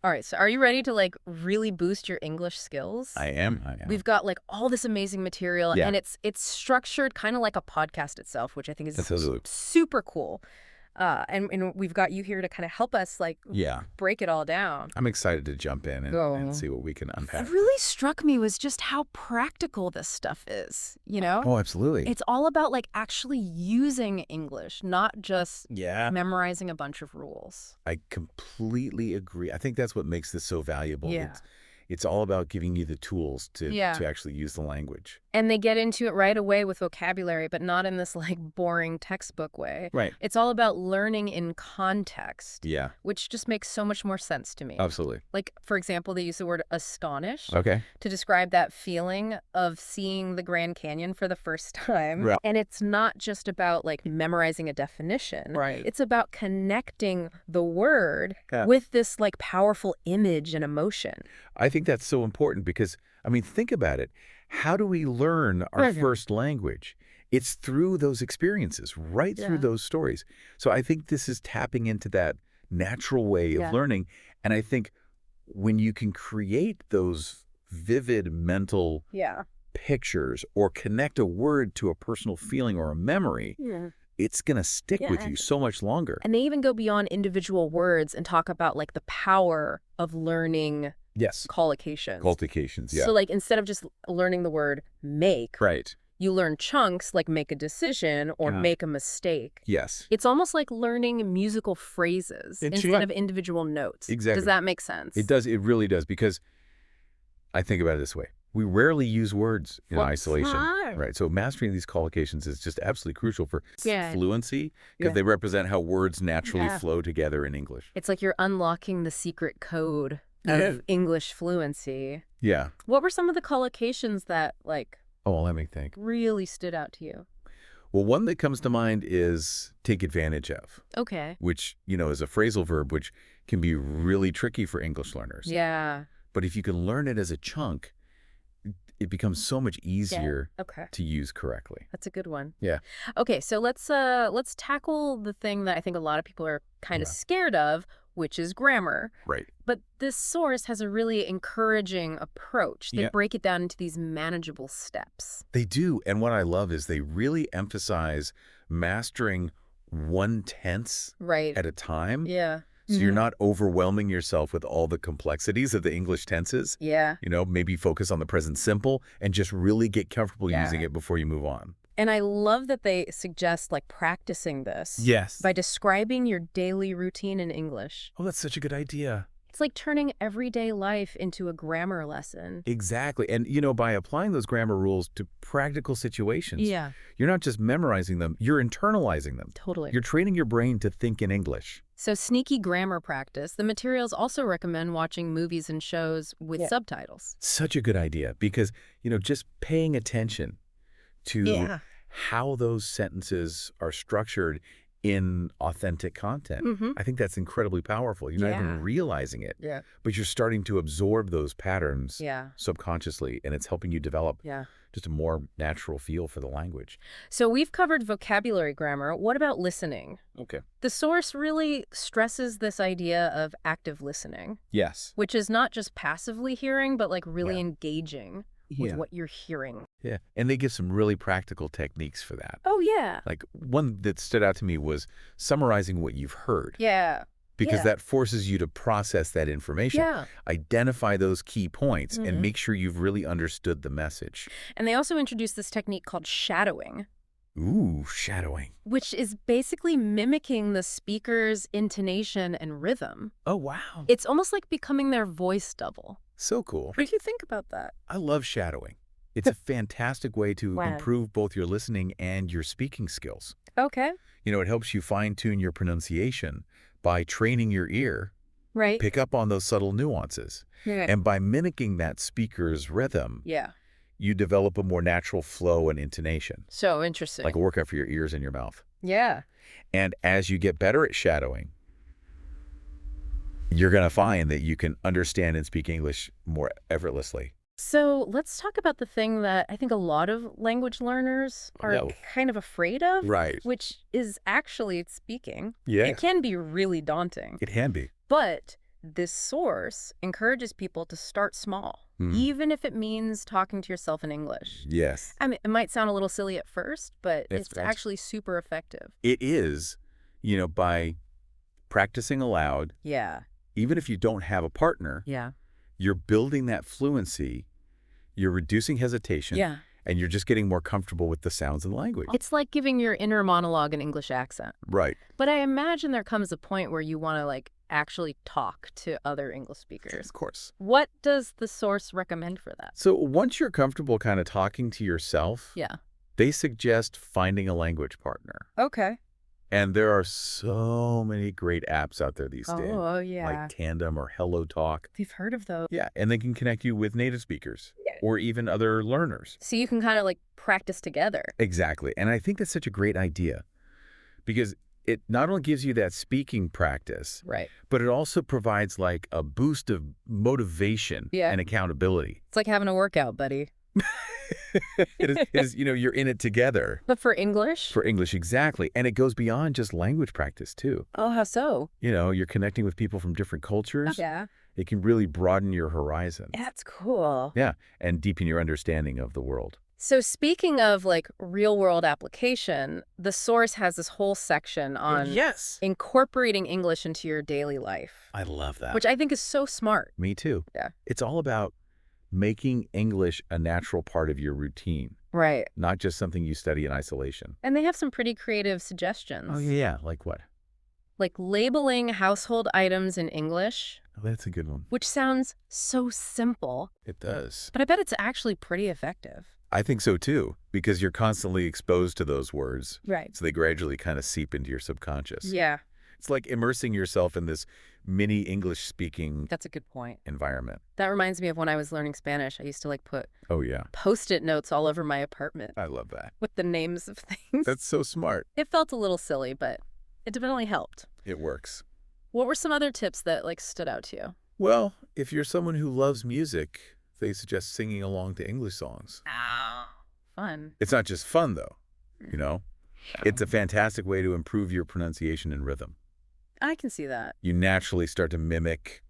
All right, so are you ready to like really boost your English skills? I am. I am. We've got like all this amazing material, Yeah. and it's structured kind of like a podcast itself, which I think is That's absolutely. super cool. And we've got you here to kind of help us like Yeah. break it all down. I'm excited to jump in and Go. see what we can What unpack. really struck me was just how practical this stuff is, you know? Oh, absolutely. It's all about like actually using English, not just Yeah. memorizing a bunch of rules. I completely agree. I think that's what makes this so valuable. Yeah. It's all about giving you the tools to Yeah. actually use the language. And they get into it right away with vocabulary, but not in this like boring textbook way. Right. It's all about learning in context, Yeah. which just makes so much more sense to me. Absolutely. Like, for example, they use the word astonished Okay. to describe that feeling of seeing the Grand Canyon for the first time. Right. And it's not just about like memorizing a definition. Right. It's about connecting the word Yeah. with this like powerful image and emotion. I think that's so important because, I mean, think about it. How do we learn our first language? It's through those experiences, right through Yeah. those stories. So I think this is tapping into that natural way of learning. And I think when you can create those vivid mental Yeah. pictures or connect a word to a personal feeling or a memory, Yeah. it's going to stick with you so much longer. And they even go beyond individual words and talk about like the power of learning Yes. collocations. Collocations, yeah. So like instead of just learning the word make, Right. you learn chunks like make a decision or Yeah. make a mistake. Yes. It's almost like learning musical phrases instead of individual notes. Exactly. Does that make sense? It does. It really does. Because I think about it this way. We rarely use words in isolation. Right. So mastering these collocations is just absolutely crucial for fluency because they represent how words naturally flow together in English. It's like you're unlocking the secret code of English fluency. Yeah. What were some of the collocations that like Oh, let me think. really stood out to you? Well, one that comes to mind is take advantage of, Okay. which, is a phrasal verb, which can be really tricky for English learners. Yeah. But if you can learn it as a chunk, it becomes so much easier to use correctly. That's a good one. Yeah. Okay, so let's tackle the thing that I think a lot of people are kind of scared of, which is grammar. Right. But this source has a really encouraging approach. They Yeah. break it down into these manageable steps. They do. And what I love is they really emphasize mastering 1/10 Right. at a time. Yeah. So you're not overwhelming yourself with all the complexities of the English tenses. Yeah. Maybe focus on the present simple and just really get comfortable using it before you move on. And I love that they suggest like practicing this. Yes. By describing your daily routine in English. Oh, that's such a good idea. It's like turning everyday life into a grammar lesson. Exactly. And, by applying those grammar rules to practical situations, Yeah. you're not just memorizing them, you're internalizing them. Totally. You're training your brain to think in English. So sneaky grammar practice. The materials also recommend watching movies and shows with subtitles. Such a good idea because, just paying attention to how those sentences are structured in authentic content. I think that's incredibly powerful. You're not even realizing it, but you're starting to absorb those patterns subconsciously, and it's helping you develop just a more natural feel for the language. So we've covered vocabulary grammar. What about listening? Okay. The source really stresses this idea of active listening, Yes. which is not just passively hearing, but like really engaging with what you're hearing. Yeah. And they give some really practical techniques for that. Oh, yeah. Like one that stood out to me was summarizing what you've heard. Yeah. Because that forces you to process that information, Yeah. identify those key points, and make sure you've really understood the message. And they also introduced this technique called shadowing. Ooh, shadowing. Which is basically mimicking the speaker's intonation and rhythm. Oh, wow. It's almost like becoming their voice double. So cool. What do you think about that? I love shadowing. It's a fantastic way to improve both your listening and your speaking skills. Okay. It helps you fine-tune your pronunciation by training your ear, Right. pick up on those subtle nuances. Yeah. And by mimicking that speaker's rhythm, you develop a more natural flow and intonation. So interesting. Like a workout for your ears and your mouth. Yeah. And as you get better at shadowing, you're going to find that you can understand and speak English more effortlessly. So let's talk about the thing that I think a lot of language learners are kind of afraid of. Right. Which is actually speaking. Yeah. It can be really daunting. It can be. But this source encourages people to start small, Hmm. even if it means talking to yourself in English. Yes. I mean, it might sound a little silly at first, but it's That's actually super effective. it is, by practicing aloud, Yeah. even if you don't have a partner, Yeah. you're building that fluency, you're reducing hesitation, Yeah. and you're just getting more comfortable with the sounds and language. It's like giving your inner monologue an English accent. Right. But I imagine there comes a point where you want to actually talk to other English speakers. Of course. What does the source recommend for that? So once you're comfortable kind of talking to yourself, Yeah. they suggest finding a language partner. Okay. And there are so many great apps out there these days, Oh, yeah. like Tandem or Hello Talk. We've heard of those. Yeah, and they can connect you with native speakers Yeah. or even other learners. So you can kind of practice together. Exactly. And I think that's such a great idea because it not only gives you that speaking practice, Right. but it also provides a boost of motivation Yeah. and accountability. It's like having a workout, buddy. You're in it together. But for English? For English, exactly. And it goes beyond just language practice, too. Oh, how so? You're connecting with people from different cultures. Yeah. It can really broaden your horizon. That's cool. Yeah, and deepen your understanding of the world. So speaking of real world application, the source has this whole section on Yes. incorporating English into your daily life, I love that. which I think is so smart. Me too. Yeah. It's all about making English a natural part of your routine, Right. not just something you study in isolation. And they have some pretty creative suggestions. Oh, yeah. Like what? Like labeling household items in English, Oh, that's a good one. which sounds so simple, It does. but I bet it's actually pretty effective. I think so, too, because you're constantly exposed to those words. Right. So they gradually kind of seep into your subconscious. Yeah, It's like immersing yourself in this mini English-speaking that's a good point. environment. That reminds me of when I was learning Spanish. I used to put Oh, yeah. Post-it notes all over my apartment I love that. with the names of things. That's so smart. It felt a little silly, but it definitely helped. It works. What were some other tips that stood out to you? Well, if you're someone who loves music, they suggest singing along to English songs. Oh, fun. It's not just fun, though, you know? It's a fantastic way to improve your pronunciation and rhythm. I can see that. You naturally start to mimic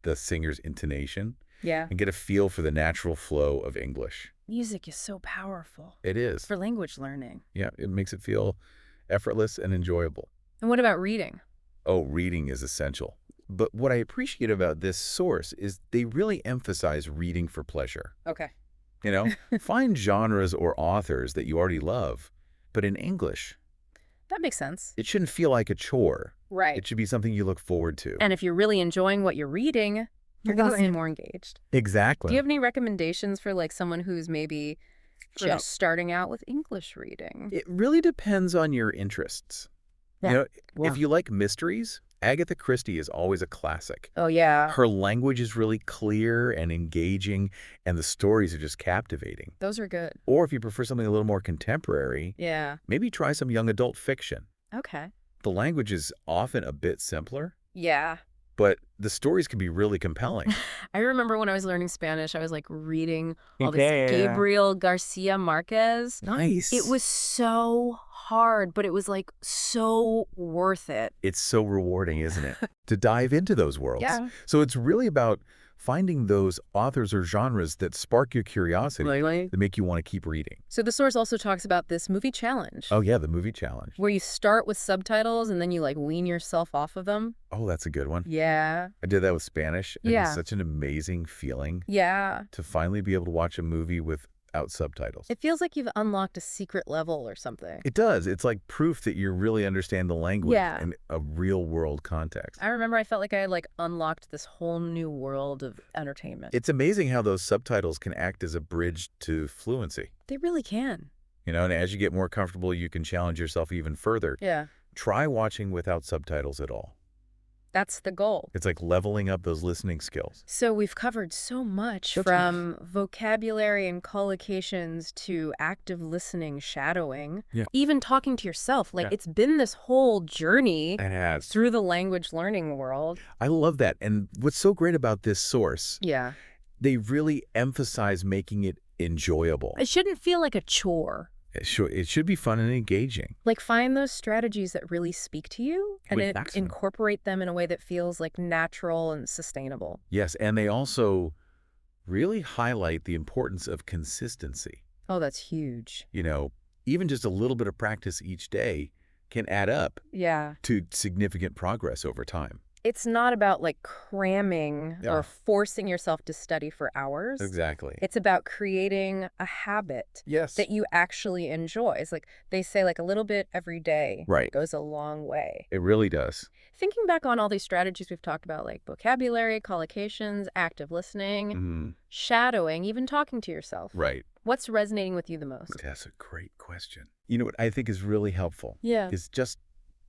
the singer's intonation Yeah. and get a feel for the natural flow of English. Music is so powerful It is. for language learning. Yeah, it makes it feel effortless and enjoyable. And what about reading? Oh, reading is essential. But what I appreciate about this source is they really emphasize reading for pleasure. Okay. Find genres or authors that you already love, but in English. That makes sense. It shouldn't feel like a chore. Right. It should be something you look forward to. And if you're really enjoying what you're reading, you're going to be more engaged. Exactly. Do you have any recommendations for someone who's maybe Sure. just starting out with English reading? It really depends on your interests. Yeah. If you like mysteries, Agatha Christie is always a classic. Oh, yeah. Her language is really clear and engaging, and the stories are just captivating. Those are good. Or if you prefer something a little more contemporary, Yeah. maybe try some young adult fiction. Okay. The language is often a bit simpler, Yeah. but the stories can be really compelling. I remember when I was learning Spanish, I was reading all this Yeah. Gabriel Garcia Marquez. Nice. It was so hard, but it was so worth it. It's so rewarding, isn't it? To dive into those worlds. Yeah. So it's really about finding those authors or genres that spark your curiosity, that make you want to keep reading. So the source also talks about this movie challenge. Oh, yeah, the movie challenge. Where you start with subtitles and then you wean yourself off of them. Oh, that's a good one. Yeah. I did that with Spanish. And Yeah. It's such an amazing feeling Yeah. to finally be able to watch a movie without subtitles. It feels like you've unlocked a secret level or something. It does. It's like proof that you really understand the language Yeah. in a real world context. I remember I felt like I had unlocked this whole new world of entertainment. It's amazing how those subtitles can act as a bridge to fluency. They really can. And as you get more comfortable, you can challenge yourself even further. Yeah. Try watching without subtitles at all. That's the goal. It's like leveling up those listening skills. So we've covered so much That's from vocabulary and collocations to active listening, shadowing, Yeah. even talking to yourself. Yeah. It's been this whole journey It has. through the language learning world. I love that. And what's so great about this source, Yeah. they really emphasize making it enjoyable. It shouldn't feel like a chore. It should be fun and engaging. Like, find those strategies that really speak to you and incorporate them in a way that feels like natural and sustainable. Yes, and they also really highlight the importance of consistency. Oh, that's huge. Even just a little bit of practice each day can add up Yeah. to significant progress over time. It's not about like cramming or forcing yourself to study for hours. Exactly. It's about creating a habit Yes. that you actually enjoy. It's like they say, like a little bit every day goes a long way. It really does. Thinking back on all these strategies we've talked about, like vocabulary, collocations, active listening, shadowing, even talking to yourself. Right. What's resonating with you the most? That's a great question. What I think is really helpful is just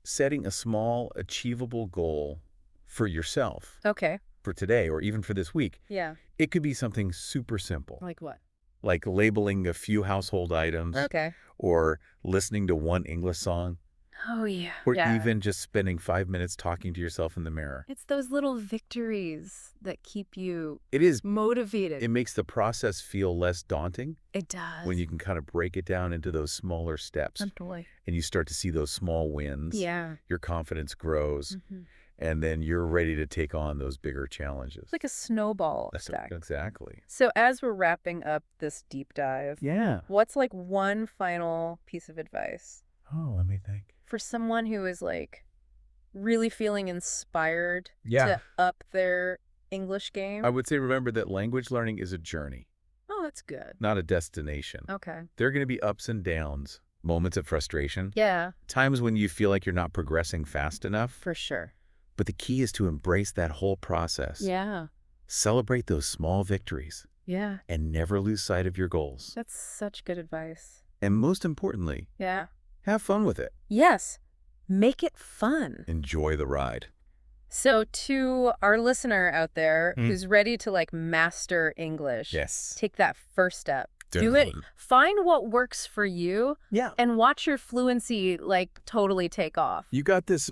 setting a small, achievable goal for yourself. Okay. For today or even for this week. Yeah. It could be something super simple. Like what? Like labeling a few household items. Okay. Or listening to one English song. Oh, yeah. Or even just spending 5 minutes talking to yourself in the mirror. It's those little victories that keep you motivated. It makes the process feel less daunting. It does. When you can kind of break it down into those smaller steps. Totally. And you start to see those small wins. Yeah. Your confidence grows. And then you're ready to take on those bigger challenges. It's like a snowball effect. Exactly. So as we're wrapping up this deep dive, what's like one final piece of advice? Oh, let me think. For someone who is like really feeling inspired to up their English game? I would say remember that language learning is a journey. Oh, that's good. Not a destination. Okay. There are going to be ups and downs, moments of frustration. Yeah. Times when you feel like you're not progressing fast enough. For sure. But the key is to embrace that whole process. Yeah. Celebrate those small victories. Yeah. And never lose sight of your goals. That's such good advice. And most importantly, have fun with it. Yes. Make it fun. Enjoy the ride. So to our listener out there who's ready to like master English, take that first step. Do it. Find what works for you. Yeah. And watch your fluency like totally take off. You got this.